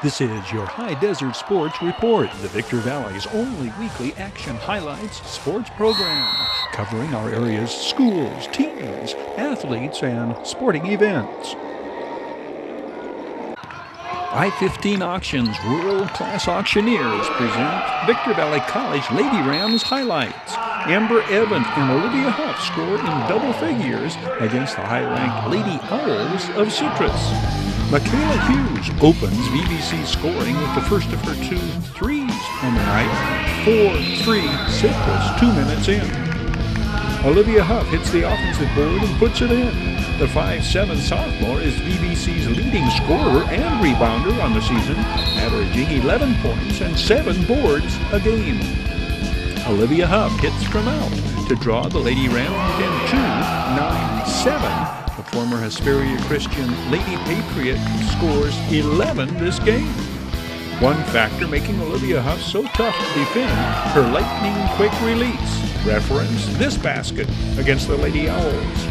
This is your High Desert Sports Report, the Victor Valley's only weekly action highlights sports program, covering our area's schools, teams, athletes, and sporting events. I-15 Auctions World-Class Auctioneers present Victor Valley College Lady Rams highlights. Amber Evans and Olivia Huff score in double figures against the high-ranked Lady Owls of Citrus. Michaela Hughes opens VBC scoring with the first of her 2 threes on the night. 4-3 Citrus 2 minutes in. Olivia Huff hits the offensive board and puts it in. The 5'7" sophomore is VBC's leading scorer and rebounder on the season, averaging 11 points and 7 boards a game. Olivia Huff hits from out to draw the Lady Rams within 2-9-7. The former Hesperia Christian Lady Patriot scores 11 this game. One factor making Olivia Huff so tough to defend, her lightning quick release. Reference this basket against the Lady Owls.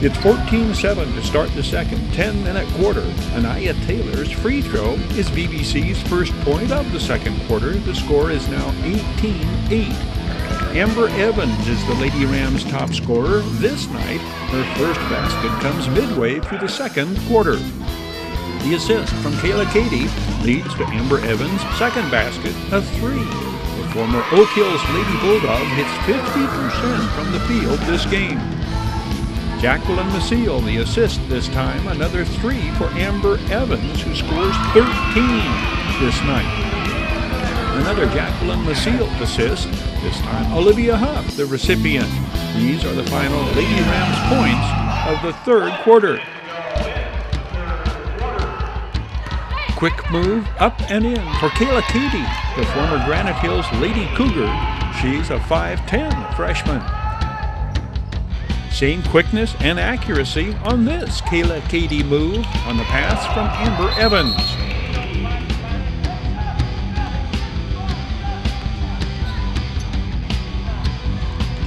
It's 14-7 to start the second 10-minute quarter. Anaya Taylor's free throw is VBC's first point of the second quarter. The score is now 18-8. Amber Evans is the Lady Rams' top scorer this night. Her first basket comes midway through the second quarter. The assist from Kayla Cady leads to Amber Evans' second basket, a 3. The former Oak Hills Lady Bulldog hits 50% from the field this game. Jacqueline Maciel, the assist this time, another 3 for Amber Evans, who scores 13 this night. Another Jacqueline Maciel assist, this time Olivia Huff, the recipient. These are the final Lady Rams points of the third quarter. Quick move up and in for Kayla Cady, the former Granite Hills Lady Cougar. She's a 5'10" freshman. Same quickness and accuracy on this Kayla Cady move on the pass from Amber Evans.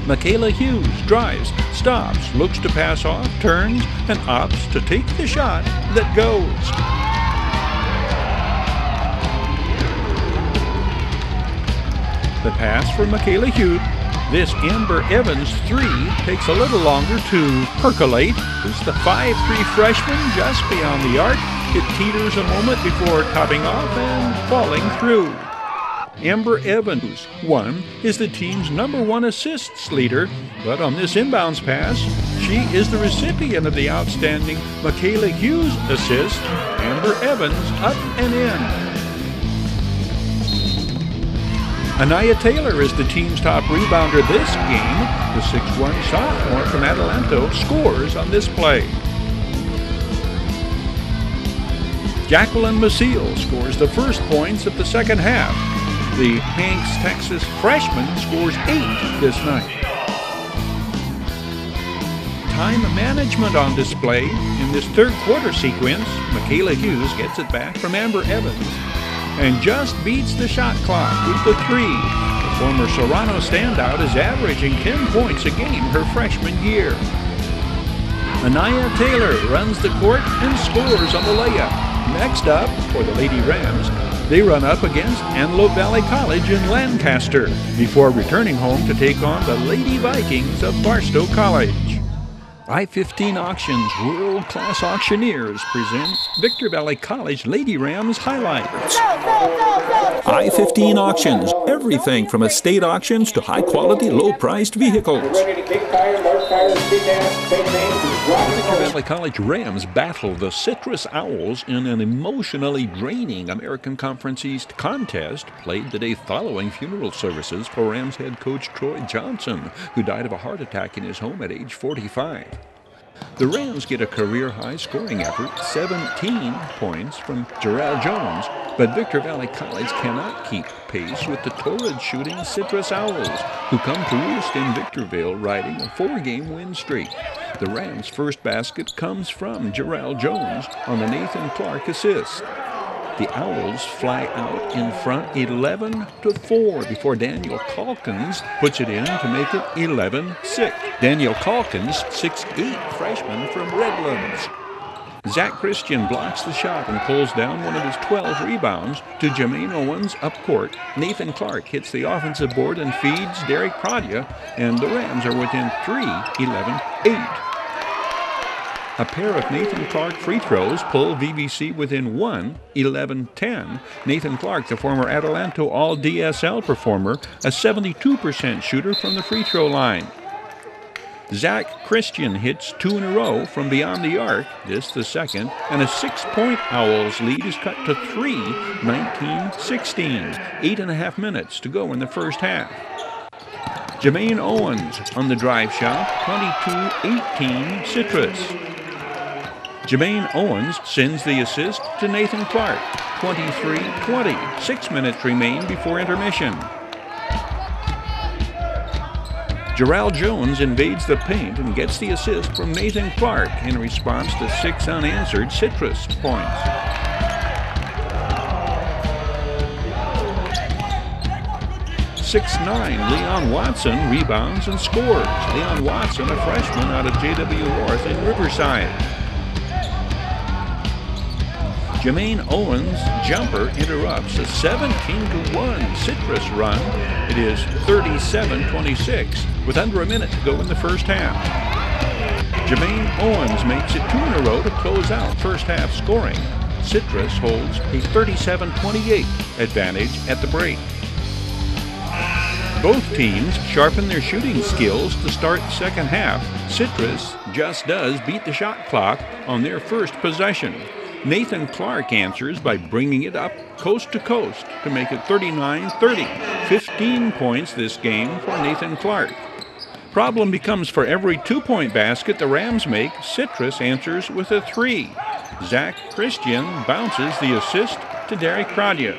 Michaela Hughes drives, stops, looks to pass off, turns, and opts to take the shot that goes. The pass for Michaela Hughes. This Amber Evans 3 takes a little longer to percolate. It's the 5'3" freshman just beyond the arc. It teeters a moment before topping off and falling through. Amber Evans, 1, is the team's #1 assists leader, but on this inbounds pass, she is the recipient of the outstanding Michaela Hughes assist. Amber Evans up and in. Anaya Taylor is the team's top rebounder this game. The 6'1" sophomore from Adelanto scores on this play. Jacqueline Maciel scores the first points of the second half. The Hanks, Texas freshman scores 8 this night. Time management on display in this third quarter sequence. Michaela Hughes gets it back from Amber Evans and just beats the shot clock with the 3. The former Serrano standout is averaging 10 points a game her freshman year. Anaya Taylor runs the court and scores on the layup. Next up, for the Lady Rams, they run up against Antelope Valley College in Lancaster before returning home to take on the Lady Vikings of Barstow College. I-15 Auctions World-Class Auctioneers present Victor Valley College Lady Rams highlights. I-15 Auctions, everything from estate auctions to high-quality, low-priced vehicles. The Victor Valley College Rams battle the Citrus Owls in an emotionally draining American Conference East contest played the day following funeral services for Rams head coach Troy Johnson, who died of a heart attack in his home at age 45. The Rams get a career-high scoring effort, 17 points from Jarrell Jones, but Victor Valley College cannot keep pace with the torrid shooting Citrus Owls, who come to roost in Victorville, riding a 4-game win streak. The Rams' first basket comes from Jarrell Jones on the Nathan Clark assist. The Owls fly out in front 11-4 before Daniel Calkins puts it in to make it 11-6. Daniel Calkins, 6'8" freshman from Redlands. Zach Christian blocks the shot and pulls down one of his 12 rebounds to Jermaine Owens up court. Nathan Clark hits the offensive board and feeds Derek Pradya, and the Rams are within 3, 11-8. A pair of Nathan Clark free throws pull VBC within 1, 11-10. Nathan Clark, the former Adelanto All-DSL performer, a 72% shooter from the free throw line. Zach Christian hits 2 in a row from beyond the arc, this the second, and a 6-point Owls lead is cut to 3, 19-16. 8.5 minutes to go in the first half. Jermaine Owens on the drive shot, 22-18 Citrus. Jermaine Owens sends the assist to Nathan Clark, 23-20. 6 minutes remain before intermission. Jarrell Jones invades the paint and gets the assist from Nathan Clark in response to 6 unanswered Citrus points. Leon Watson rebounds and scores. Leon Watson, a freshman out of JW North in Riverside. Jermaine Owens' jumper interrupts a 17-1 Citrus run. It is 37-26 with under a minute to go in the first half. Jermaine Owens makes it 2 in a row to close out first half scoring. Citrus holds a 37-28 advantage at the break. Both teams sharpen their shooting skills to start the second half. Citrus just does beat the shot clock on their first possession. Nathan Clark answers by bringing it up coast to coast to make it 39-30. 15 points this game for Nathan Clark. Problem becomes for every 2-point basket the Rams make, Citrus answers with a 3. Zach Christian bounces the assist to Derek Pradya.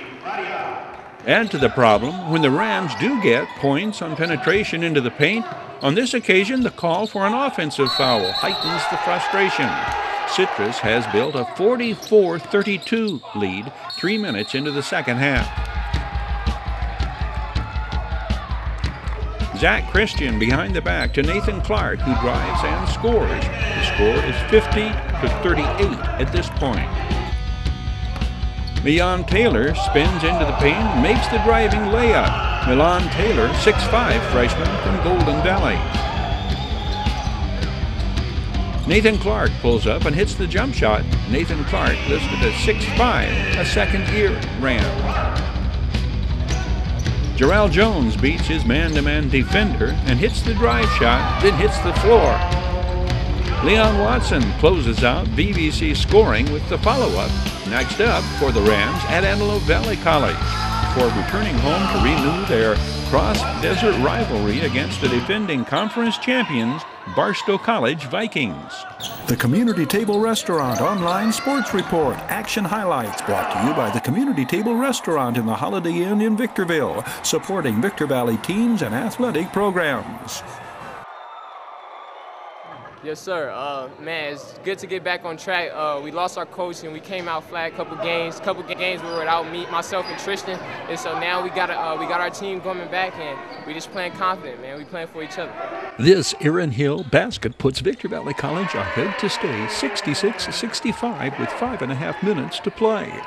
Add to the problem, when the Rams do get points on penetration into the paint, on this occasion the call for an offensive foul heightens the frustration. Citrus has built a 44-32 lead 3 minutes into the second half. Zach Christian behind the back to Nathan Clark, who drives and scores. The score is 50-38 at this point. Milan Taylor spins into the paint and makes the driving layup. Milan Taylor, 6'5", freshman from Golden Valley. Nathan Clark pulls up and hits the jump shot. Nathan Clark listed as 6'5", a second-year Ram. Jarrell Jones beats his man-to-man defender and hits the drive shot, then hits the floor. Leon Watson closes out VBC scoring with the follow-up. Next up for the Rams at Antelope Valley College, before returning home to renew their cross-desert rivalry against the defending conference champions, Barstow College Vikings. The Community Table Restaurant Online Sports Report. Action highlights brought to you by the Community Table Restaurant in the Holiday Inn in Victorville, supporting Victor Valley teams and athletic programs. Yes, sir. Man, it's good to get back on track. We lost our coach and we came out flat a couple games we were without me, myself, and Tristan. And so now we got our team coming back and we just playing confident, man. We playing for each other. This Erin Hill basket puts Victor Valley College ahead to stay 66-65 with 5.5 minutes to play.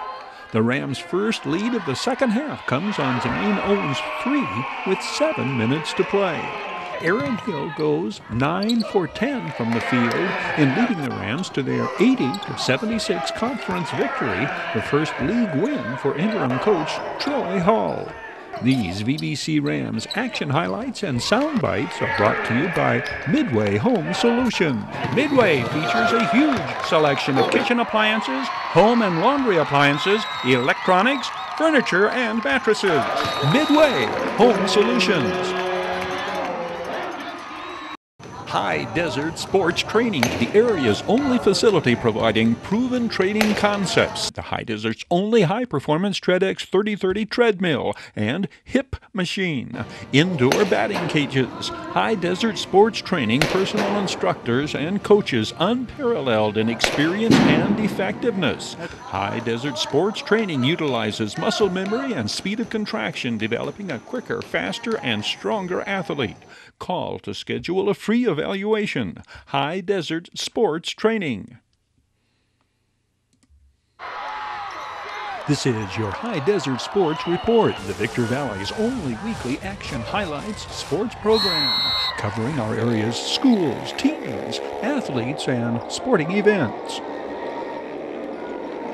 The Rams' first lead of the second half comes on Jermaine Owens' 3 with 7 minutes to play. Erin Hill goes 9 for 10 from the field in leading the Rams to their 80-76 conference victory, the first league win for interim coach Troy Hall. These VBC Rams action highlights and sound bites are brought to you by Midway Home Solutions. Midway features a huge selection of kitchen appliances, home and laundry appliances, electronics, furniture, and mattresses. Midway Home Solutions. Hdsr Sports Training, the area's only facility providing proven training concepts. The Hdsr's only high-performance TreadX 3030 treadmill and hip machine. Indoor batting cages. Hdsr Sports Training personal instructors and coaches unparalleled in experience and effectiveness. Hdsr Sports Training utilizes muscle memory and speed of contraction, developing a quicker, faster, and stronger athlete. Call to schedule a free evaluation. Hdsr Sports Training. This is your High Desert Sports Report, the Victor Valley's only weekly action highlights sports program, covering our area's schools, teams, athletes, and sporting events.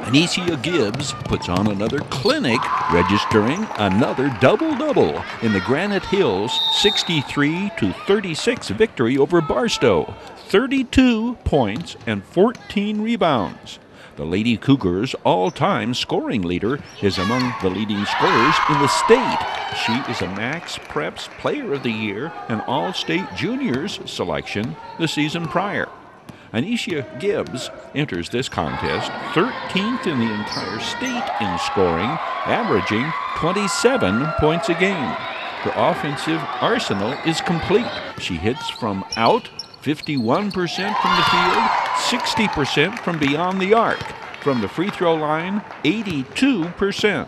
Hdsr Gibbs puts on another clinic, registering another double-double in the Granite Hills 63-36 victory over Barstow, 32 points and 14 rebounds. The Lady Cougars' all-time scoring leader is among the leading scorers in the state. She is a Max Preps Player of the Year and All-State Juniors selection the season prior. Hdsr Gibbs enters this contest 13th in the entire state in scoring, averaging 27 points a game. Her offensive arsenal is complete. She hits from out 51% from the field, 60% from beyond the arc. From the free throw line, 82%.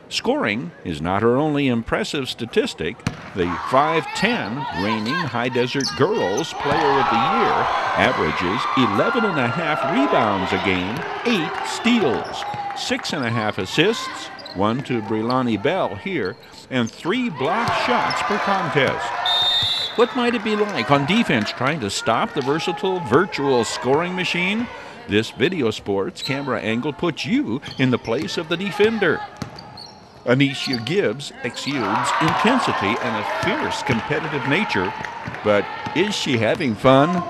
Scoring is not her only impressive statistic. The 5'10" reigning High Desert Girls Player of the Year averages 11.5 rebounds a game, 8 steals, 6.5 assists, 1 to Brilani Bell here, and 3 blocked shots per contest. What might it be like on defense trying to stop the versatile virtual scoring machine? This video sports camera angle puts you in the place of the defender. Hdsr Gibbs exudes intensity and a fierce competitive nature, but is she having fun?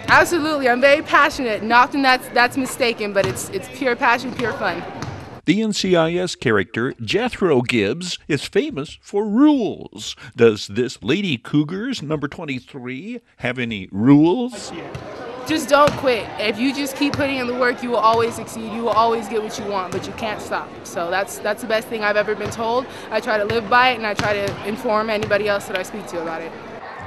Absolutely, I'm very passionate. Nothing that's mistaken, but it's pure passion, pure fun. The NCIS character Jethro Gibbs is famous for rules. Does this Lady Cougars number 23 have any rules? Just don't quit. If you just keep putting in the work, you will always succeed. You will always get what you want, but you can't stop. So that's the best thing I've ever been told. I try to live by it, and I try to inform anybody else that I speak to about it.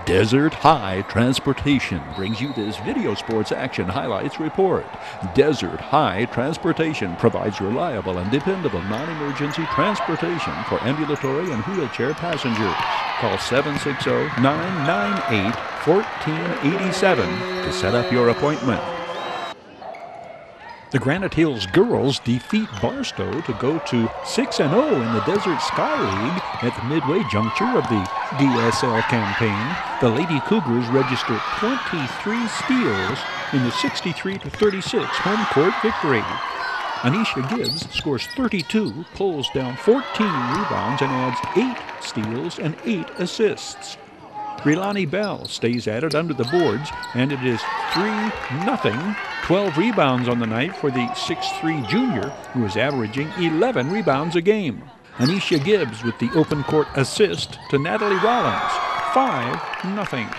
Desert High Transportation brings you this video sports action highlights report. Desert High Transportation provides reliable and dependable non-emergency transportation for ambulatory and wheelchair passengers. Call 760-998-1487 to set up your appointment. The Granite Hills girls defeat Barstow to go to 6-0 in the Desert Sky League at the midway juncture of the DSL campaign. The Lady Cougars register 23 steals in the 63-36 home court victory. Hdsr Gibbs scores 32, pulls down 14 rebounds, and adds 8 steals and 8 assists. Brilani Bell stays at it under the boards, and it is 3-0. 12 rebounds on the night for the 6'3" junior, who is averaging 11 rebounds a game. Hdsr Gibbs with the open court assist to Natalie Rollins, 5-0.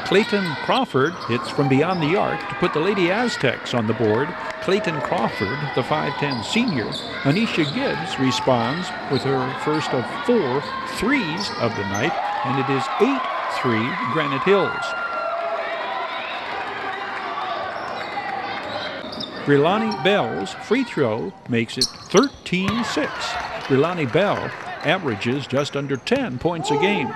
Clayton Crawford hits from beyond the arc to put the Lady Aztecs on the board. Clayton Crawford, the 5'10" senior. Hdsr Gibbs responds with her first of 4 threes of the night, and it is 8-3 Granite Hills. Brilani Bell's free throw makes it 13-6. Brilani Bell averages just under 10 points a game.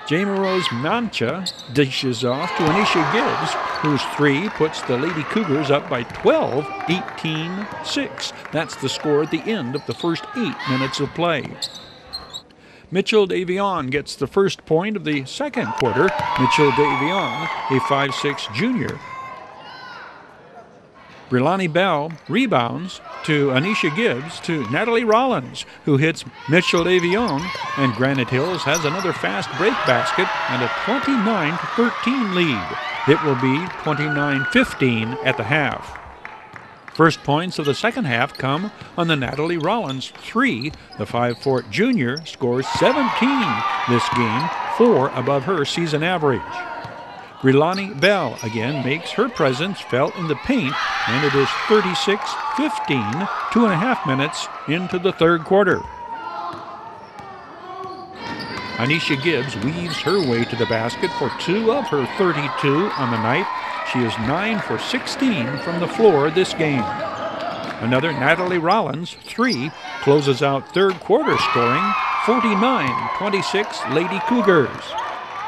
Jamie Rose Mancha dishes off to Hdsr Gibbs, whose 3 puts the Lady Cougars up by 12, 18-6. That's the score at the end of the first 8 minutes of play. Mitchell Davion gets the first point of the second quarter. Mitchell Davion, a 5'6" junior. Brilani Bell rebounds to Hdsr Gibbs to Natalie Rollins, who hits Mitchell Davion, and Granite Hills has another fast break basket and a 29-13 lead. It will be 29-15 at the half. First points of the second half come on the Natalie Rollins 3. The 5'4" junior scores 17 this game, 4 above her season average. Brilani Bell again makes her presence felt in the paint, and it is 36-15, 2.5 minutes into the third quarter. Hdsr Gibbs weaves her way to the basket for 2 of her 32 on the night. She is 9 for 16 from the floor this game. Another Natalie Rollins 3 closes out third quarter scoring, 49-26 Lady Cougars.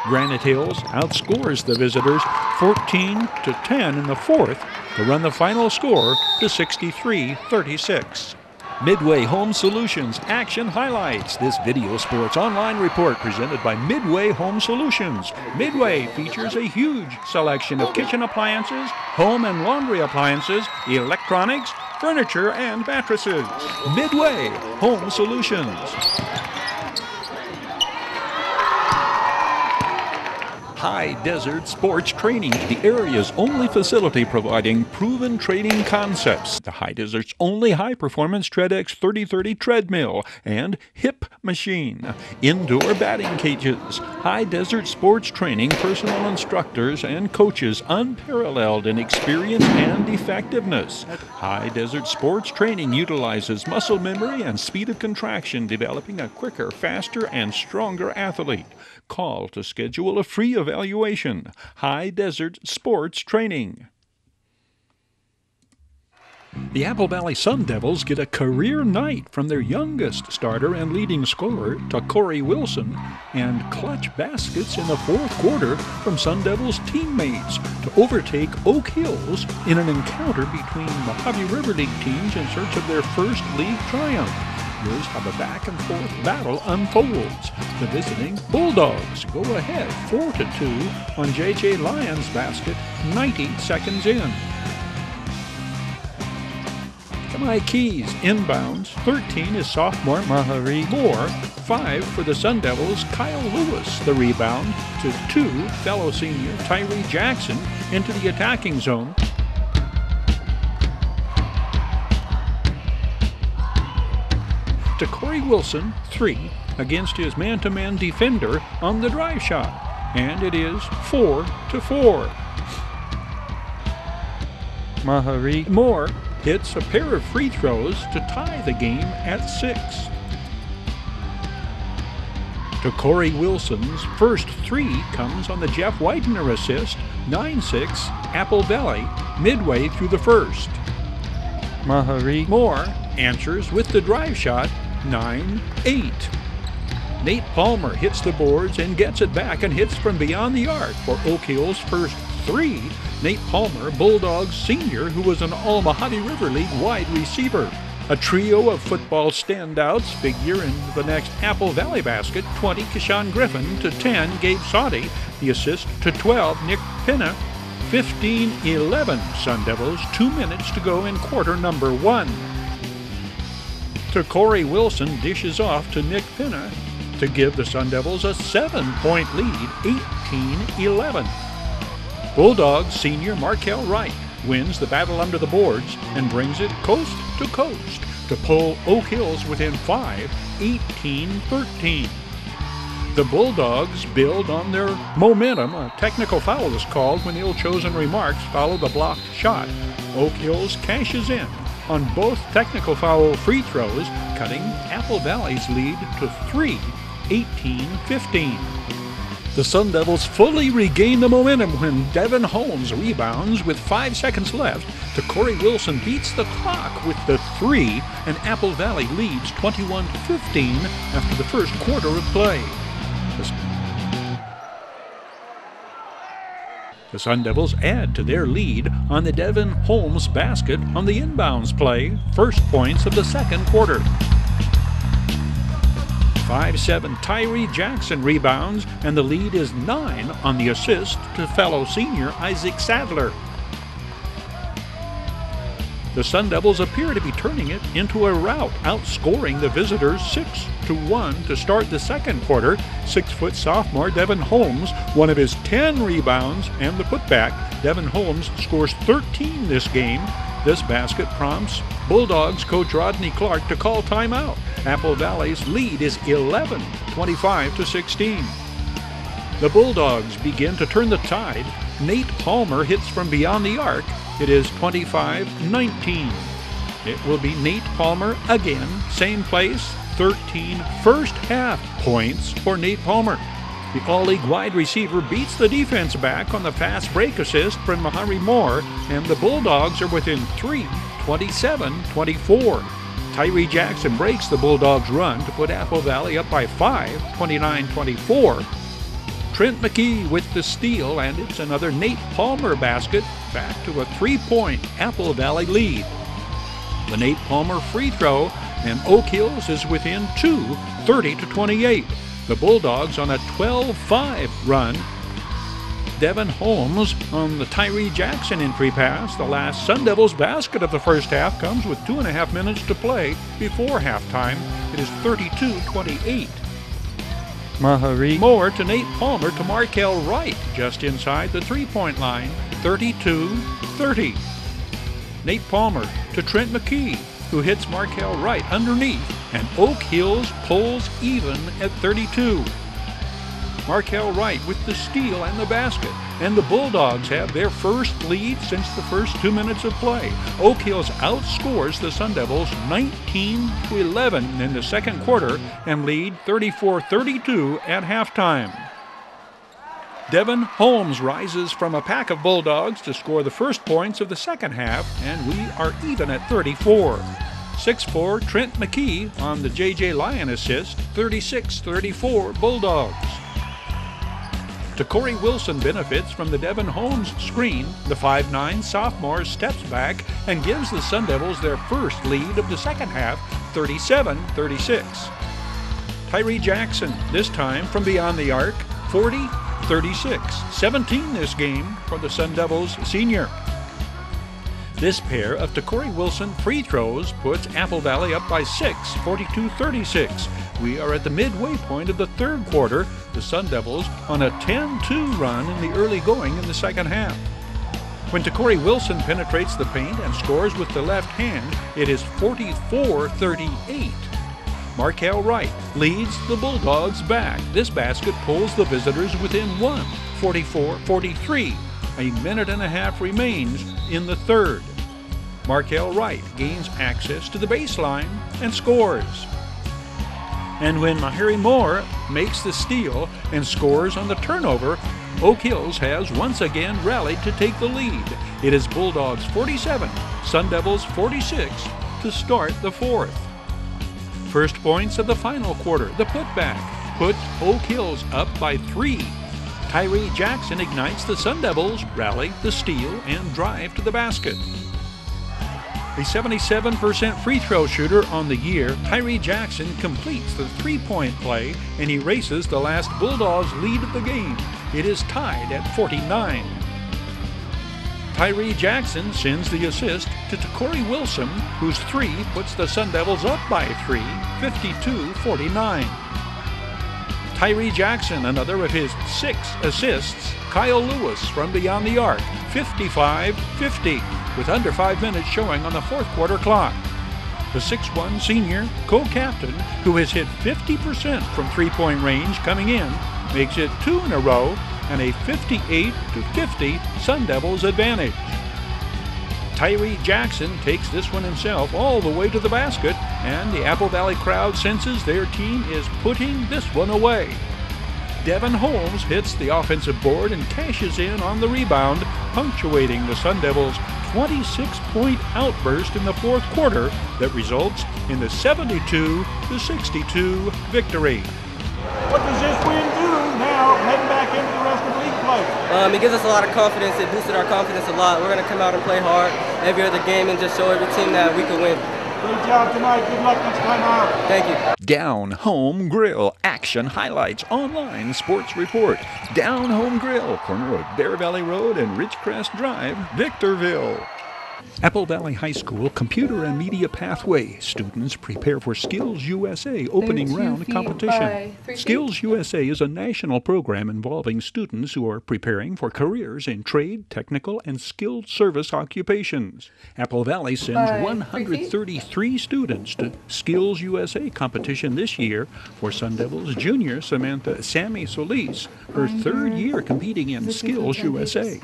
Granite Hills outscores the visitors 14-10 in the fourth to run the final score to 63-36. Midway Home Solutions Action Highlights. This video sports online report presented by Midway Home Solutions. Midway features a huge selection of kitchen appliances, home and laundry appliances, electronics, furniture, and mattresses. Midway Home Solutions. Hdsr Sports Training, the area's only facility providing proven training concepts. The Hdsr's only high-performance TreadX 3030 treadmill and hip machine. Indoor batting cages. Hdsr Sports Training personal instructors and coaches unparalleled in experience and effectiveness. Hdsr Sports Training utilizes muscle memory and speed of contraction, developing a quicker, faster, and stronger athlete. Call to schedule a free evaluation. Hdsr Sports Training. The Apple Valley Sun Devils get a career night from their youngest starter and leading scorer, Corey Wilson, and clutch baskets in the fourth quarter from Sun Devils teammates to overtake Oak Hills in an encounter between Mojave River League teams in search of their first league triumph. Here's how the back-and-forth battle unfolds. The visiting Bulldogs go ahead 4-2 on J.J. Lyons' basket 90 seconds in. Kamai Keys inbounds. 13 is sophomore Mahari Moore. 5 for the Sun Devils, Kyle Lewis. The rebound to 2, fellow senior Tyree Jackson into the attacking zone. To Corey Wilson, 3, against his man-to-man defender on the drive shot. And it is 4-4. Mahari Moore hits a pair of free throws to tie the game at 6. To Corey Wilson's first 3 comes on the Jeff Widener assist, 9-6, Apple Valley, midway through the first. Mahari Moore answers with the drive shot, 9-8. Nate Palmer hits the boards and gets it back and hits from beyond the arc for Oak Hill's first 3. Nate Palmer, Bulldogs senior, who was an All-Mojave River League wide receiver. A trio of football standouts figure in the next Apple Valley basket. 20, Keshawn Griffin, to 10, Gabe Soddy. The assist to 12, Nick Pinna. 15-11, Sun Devils, 2 minutes to go in quarter number 1. To Corey Wilson dishes off to Nick Pinna to give the Sun Devils a 7-point lead, 18-11. Bulldogs senior Markel Wright wins the battle under the boards and brings it coast to coast to pull Oak Hills within 5, 18-13. The Bulldogs build on their momentum. A technical foul is called when ill-chosen remarks follow the blocked shot. Oak Hills cashes in on both technical foul free throws, cutting Apple Valley's lead to 3, 18-15. The Sun Devils fully regain the momentum when Devin Holmes rebounds with 5 seconds left. To Corey Wilson beats the clock with the 3, and Apple Valley leads 21-15 after the first quarter of play. The Sun Devils add to their lead on the Devin Holmes basket on the inbounds play, first points of the second quarter. 5-7 Tyree Jackson rebounds, and the lead is 9 on the assist to fellow senior Isaac Sadler. The Sun Devils appear to be turning it into a rout, outscoring the visitors 6-1 to start the second quarter. 6-foot sophomore Devin Holmes, one of his 10 rebounds and the putback. Devin Holmes scores 13 this game. This basket prompts Bulldogs coach Rodney Clark to call timeout. Apple Valley's lead is 11, 25-16. The Bulldogs begin to turn the tide. Nate Palmer hits from beyond the arc. It is 25-19. It will be Nate Palmer again, same place, 13 first half points for Nate Palmer. The All-League wide receiver beats the defense back on the fast break assist from Mahari Moore, and the Bulldogs are within 3, 27-24. Tyree Jackson breaks the Bulldogs' run to put Apple Valley up by 5, 29-24. Trent McKee with the steal, and it's another Nate Palmer basket, back to a 3-point Apple Valley lead. The Nate Palmer free throw, and Oak Hills is within 2, 30-28. The Bulldogs on a 12-5 run. Devin Holmes on the Tyree Jackson entry pass. The last Sun Devils basket of the first half comes with 2.5 minutes to play before halftime. It is 32-28. Mahari Moore to Nate Palmer to Markel Wright just inside the three-point line, 32-30. Nate Palmer to Trent McKee, who hits Markel Wright underneath, and Oak Hills pulls even at 32. Markel Wright with the steal and the basket, and the Bulldogs have their first lead since the first 2 minutes of play. Oak Hills outscores the Sun Devils 19-11 in the second quarter and lead 34-32 at halftime. Devin Holmes rises from a pack of Bulldogs to score the first points of the second half, and we are even at 34. 6'4" Trent McKee on the J.J. Lyon assist, 36-34 Bulldogs. Corey Wilson benefits from the Devin Holmes screen. The 5'9" sophomore steps back and gives the Sun Devils their first lead of the second half, 37-36. Tyree Jackson, this time from beyond the arc, 40-36. 17 this game for the Sun Devils senior. This pair of Corey Wilson free throws puts Apple Valley up by 6, 42-36. We are at the midway point of the third quarter. The Sun Devils on a 10-2 run in the early going in the second half. When Corey Wilson penetrates the paint and scores with the left hand, it is 44-38. Markel Wright leads the Bulldogs back. This basket pulls the visitors within 1, 44-43. A minute and a half remains in the third. Markel Wright gains access to the baseline and scores. And when Mahari Moore makes the steal and scores on the turnover, Oak Hills has once again rallied to take the lead. It is Bulldogs 47, Sun Devils 46 to start the fourth. First points of the final quarter, the putback, puts Oak Hills up by 3. Tyree Jackson ignites the Sun Devils, rally the steal, and drive to the basket. A 77% free throw shooter on the year, Tyree Jackson completes the three-point play and erases the last Bulldogs lead of the game. It is tied at 49. Tyree Jackson sends the assist to Corey Wilson, whose three puts the Sun Devils up by 3, 52-49. Tyree Jackson, another of his 6 assists. Kyle Lewis from beyond the arc, 55-50, with under 5 minutes showing on the fourth quarter clock. The 6'1" senior co-captain, who has hit 50% from three-point range coming in, makes it 2 in a row and a 58-50 Sun Devils advantage. Tyree Jackson takes this one himself all the way to the basket, and the Apple Valley crowd senses their team is putting this one away. Devin Holmes hits the offensive board and cashes in on the rebound, punctuating the Sun Devils' 26-point outburst in the fourth quarter that results in the 72-62 victory. What does this win do now heading back into the rest of league play? It gives us a lot of confidence. It boosted our confidence a lot. We're going to come out and play hard every other game and just show every team that we can win. Great job tonight. Good luck next time out. Thank you. Down Home Grill Action Highlights Online Sports Report. Down Home Grill, corner of Bear Valley Road and Ridgecrest Drive, Victorville. Apple Valley High School Computer and Media Pathway. Students prepare for Skills USA opening round competition. Skills USA is a national program involving students who are preparing for careers in trade, technical, and skilled service occupations. Apple Valley sends 133 students to Skills USA competition this year for Sun Devils junior Sammy Solis, her third year competing in Skills USA.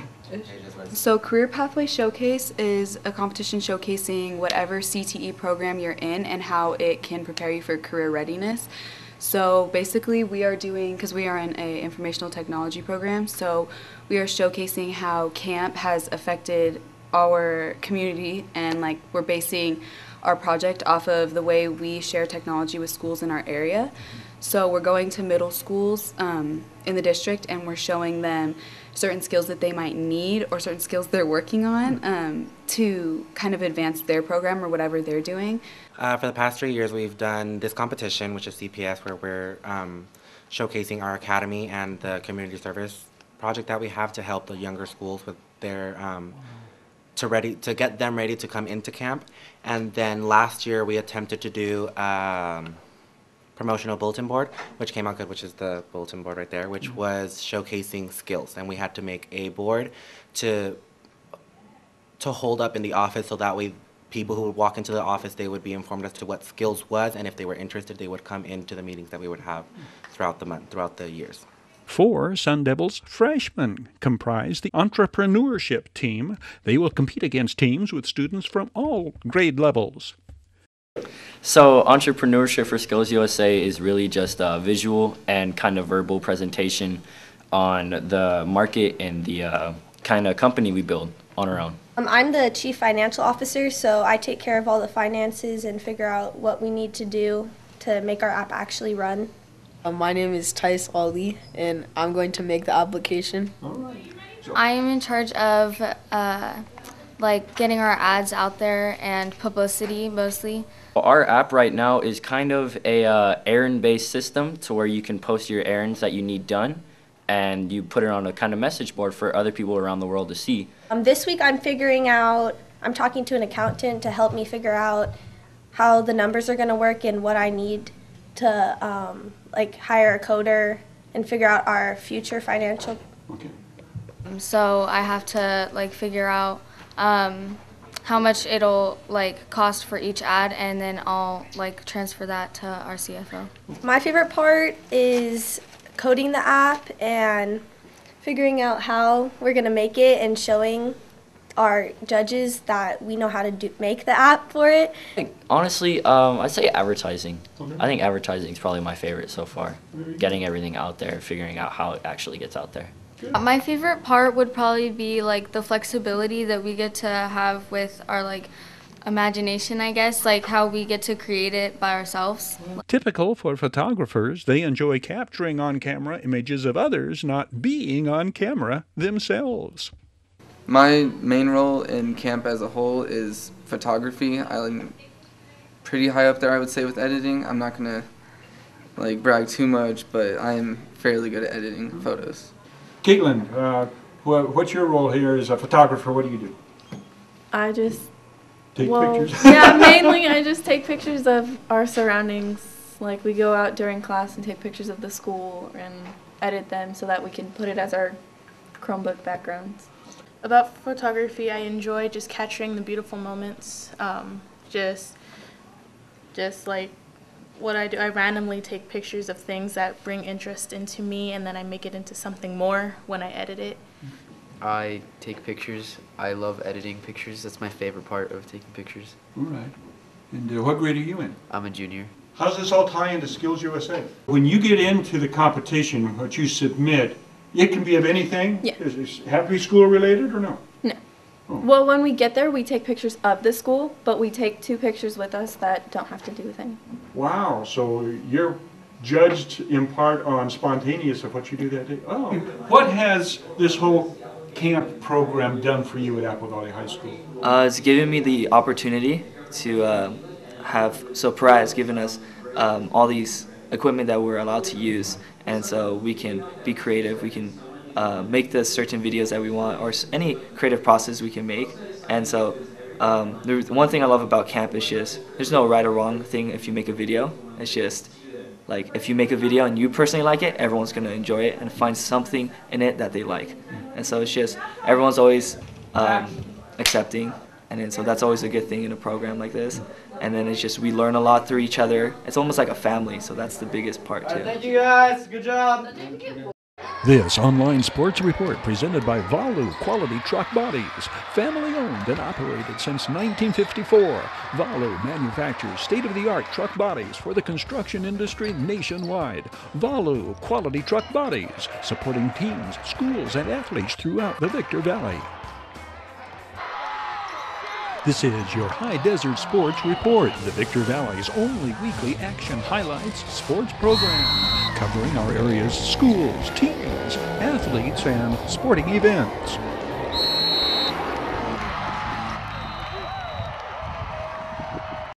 So Career Pathway Showcase is a competition showcasing whatever CTE program you're in and how it can prepare you for career readiness. So basically we are doing, because we are in an informational technology program, so we are showcasing how camp has affected our community, and like we're basing our project off of the way we share technology with schools in our area. So we're going to middle schools in the district, and we're showing them certain skills that they might need or certain skills they're working on to kind of advance their program or whatever they're doing. For the past 3 years, we've done this competition, which is CPS, where we're showcasing our academy and the community service project that we have to help the younger schools with their to get them ready to come into camp. And then last year we attempted to do promotional bulletin board, which came out good, which is the bulletin board right there, which was showcasing skills. And we had to make a board to hold up in the office, so that way people who would walk into the office, they would be informed as to what skills was, and if they were interested, they would come into the meetings that we would have throughout the month, throughout the years. 4 Sun Devils freshmen comprise the entrepreneurship team. They will compete against teams with students from all grade levels. So entrepreneurship for Skills USA is really just a visual and kind of verbal presentation on the market and the kind of company we build on our own. I'm the Chief Financial Officer, so I take care of all the finances and figure out what we need to do to make our app actually run. My name is Thais Ali, and I'm going to make the application. I am in charge of like getting our ads out there and publicity mostly. Our app right now is kind of a errand-based system to where you can post your errands that you need done, and you put it on a kind of message board for other people around the world to see. This week I'm talking to an accountant to help me figure out how the numbers are going to work and what I need to like hire a coder and figure out our future financial. Okay. So I have to like figure out how much it'll like cost for each ad, and then I'll like transfer that to our CFO. My favorite part is coding the app and figuring out how we're going to make it and showing our judges that we know how to make the app for it. Honestly, I'd say advertising. I think advertising is probably my favorite so far. Getting everything out there, figuring out how it actually gets out there. My favorite part would probably be like the flexibility that we get to have with our like imagination, I guess, like how we get to create it by ourselves. Typical for photographers, they enjoy capturing on-camera images of others not being on camera themselves. My main role in camp as a whole is photography. I'm pretty high up there, I would say, with editing. I'm not going to brag too much, but I'm fairly good at editing photos. Caitlin, what's your role here as a photographer? What do you do? I just take pictures? Yeah, mainly I just take pictures of our surroundings. Like we go out during class and take pictures of the school and edit them so that we can put it as our Chromebook backgrounds. About photography, I enjoy just capturing the beautiful moments. Just like what I do, I randomly take pictures of things that bring interest into me, and then I make it into something more when I edit it. I take pictures. I love editing pictures. That's my favorite part of taking pictures. All right. And what grade are you in? I'm a junior. How does this all tie into Skills USA? When you get into the competition, what you submit, it can be of anything? Yeah. Does it have to be school related or no? No. Oh. Well, when we get there, we take pictures of the school, but we take 2 pictures with us that don't have to do with anything. Wow, so you're judged in part on spontaneous of what you do that day. Oh. What has this whole camp program done for you at Apple Valley High School? It's given me the opportunity to Pariah has given us all these equipment that we're allowed to use, and so we can be creative. We can make the certain videos that we want, or any creative process we can make. And so the one thing I love about camp is just there's no right or wrong thing if you make a video. It's just like if you make a video and you personally like it, everyone's going to enjoy it and find something in it that they like. And so it's just everyone's always accepting, and then so that's always a good thing in a program like this. And then it's just we learn a lot through each other. It's almost like a family, so that's the biggest part too. Thank you guys. Good job. This online sports report presented by Valu Quality Truck Bodies, family owned and operated since 1954. Valu manufactures state-of-the-art truck bodies for the construction industry nationwide. Valu Quality Truck Bodies, supporting teams, schools, and athletes throughout the Victor Valley. This is your High Desert Sports Report, the Victor Valley's only weekly action highlights sports program, covering our area's schools, teams, athletes, and sporting events.